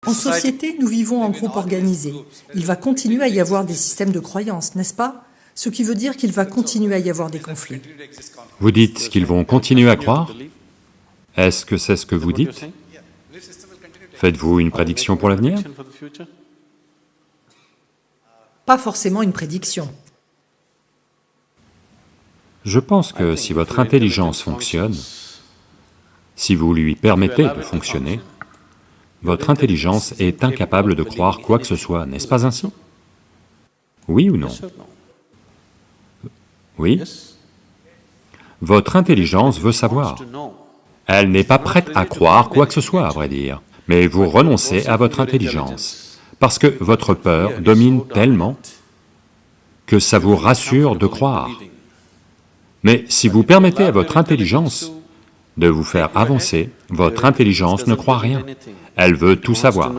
En société, nous vivons en groupe organisé. Il va continuer à y avoir des systèmes de croyances, n'est-ce pas? Ce qui veut dire qu'il va continuer à y avoir des conflits. Vous dites qu'ils vont continuer à croire? Est-ce que c'est ce que vous dites? Faites-vous une prédiction pour l'avenir? Pas forcément une prédiction. Je pense que si votre intelligence fonctionne, si vous lui permettez de fonctionner, votre intelligence est incapable de croire quoi que ce soit, n'est-ce pas ainsi? Oui ou non? Oui? Votre intelligence veut savoir. Elle n'est pas prête à croire quoi que ce soit, à vrai dire, mais vous renoncez à votre intelligence, parce que votre peur domine tellement que ça vous rassure de croire. Mais si vous permettez à votre intelligence de vous faire avancer, votre intelligence ne croit rien, elle veut tout savoir,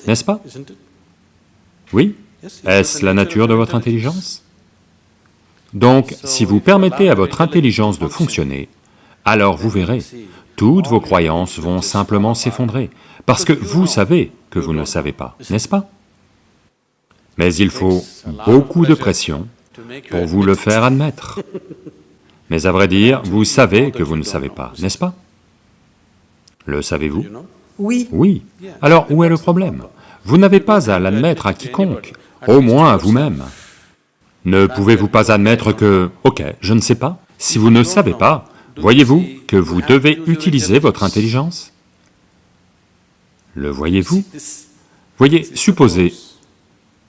n'est-ce pas? Oui? Est-ce la nature de votre intelligence? Donc, si vous permettez à votre intelligence de fonctionner, alors vous verrez, toutes vos croyances vont simplement s'effondrer, parce que vous savez que vous ne savez pas, n'est-ce pas? Mais il faut beaucoup de pression pour vous le faire admettre. Mais à vrai dire, vous savez que vous ne savez pas, n'est-ce pas? Le savez-vous? Oui. Oui. Alors où est le problème? Vous n'avez pas à l'admettre à quiconque, au moins à vous-même. Ne pouvez-vous pas admettre que, ok, je ne sais pas? Si vous ne savez pas, voyez-vous que vous devez utiliser votre intelligence? Le voyez-vous? Voyez, supposez,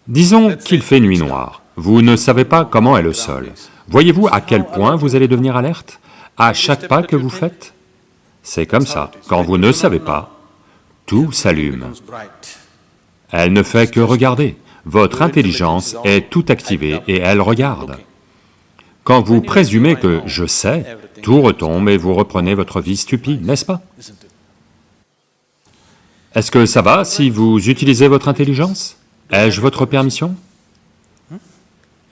disons qu'il fait nuit noire, vous ne savez pas comment est le sol. Voyez-vous à quel point vous allez devenir alerte à chaque pas que vous faites? C'est comme ça, quand vous ne savez pas, tout s'allume. Elle ne fait que regarder, votre intelligence est tout activée et elle regarde. Quand vous présumez que « je sais », tout retombe et vous reprenez votre vie stupide, n'est-ce pas? Est-ce que ça va si vous utilisez votre intelligence? Ai-je votre permission?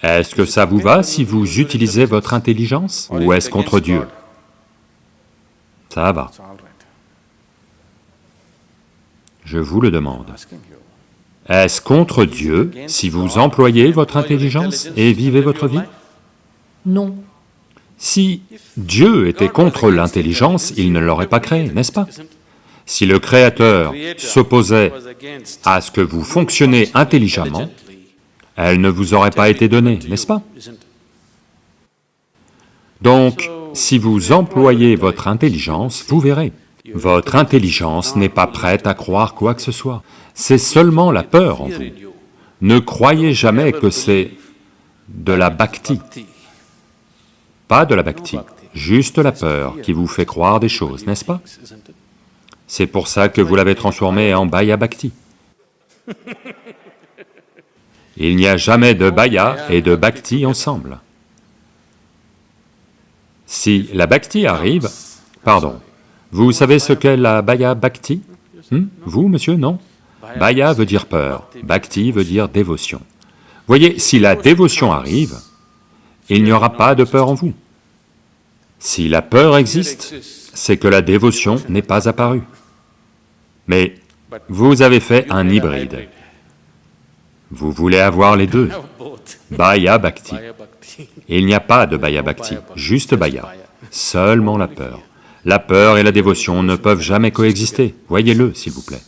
Est-ce que ça vous va si vous utilisez votre intelligence? Ou est-ce contre Dieu? Ça va. Je vous le demande. Est-ce contre Dieu si vous employez votre intelligence et vivez votre vie? Non. Si Dieu était contre l'intelligence, il ne l'aurait pas créé, n'est-ce pas? Si le Créateur s'opposait à ce que vous fonctionnez intelligemment, elle ne vous aurait pas été donnée, n'est-ce pas? Donc, si vous employez votre intelligence, vous verrez, votre intelligence n'est pas prête à croire quoi que ce soit, c'est seulement la peur en vous. Ne croyez jamais que c'est de la bhakti, pas de la bhakti, juste la peur qui vous fait croire des choses, n'est-ce pas? C'est pour ça que vous l'avez transformé en Bhaya Bhakti. Il n'y a jamais de Bhaya et de Bhakti ensemble. Si la Bhakti arrive, pardon, vous savez ce qu'est la Bhaya Bhakti? Vous, monsieur, non? Bhaya veut dire peur, Bhakti veut dire dévotion. Voyez, si la dévotion arrive, il n'y aura pas de peur en vous. Si la peur existe, c'est que la dévotion n'est pas apparue. Mais vous avez fait un hybride. Vous voulez avoir les deux, Bhaya Bhakti. Il n'y a pas de Bhaya Bhakti, juste Bhaya, seulement la peur. La peur et la dévotion ne peuvent jamais coexister, voyez-le s'il vous plaît.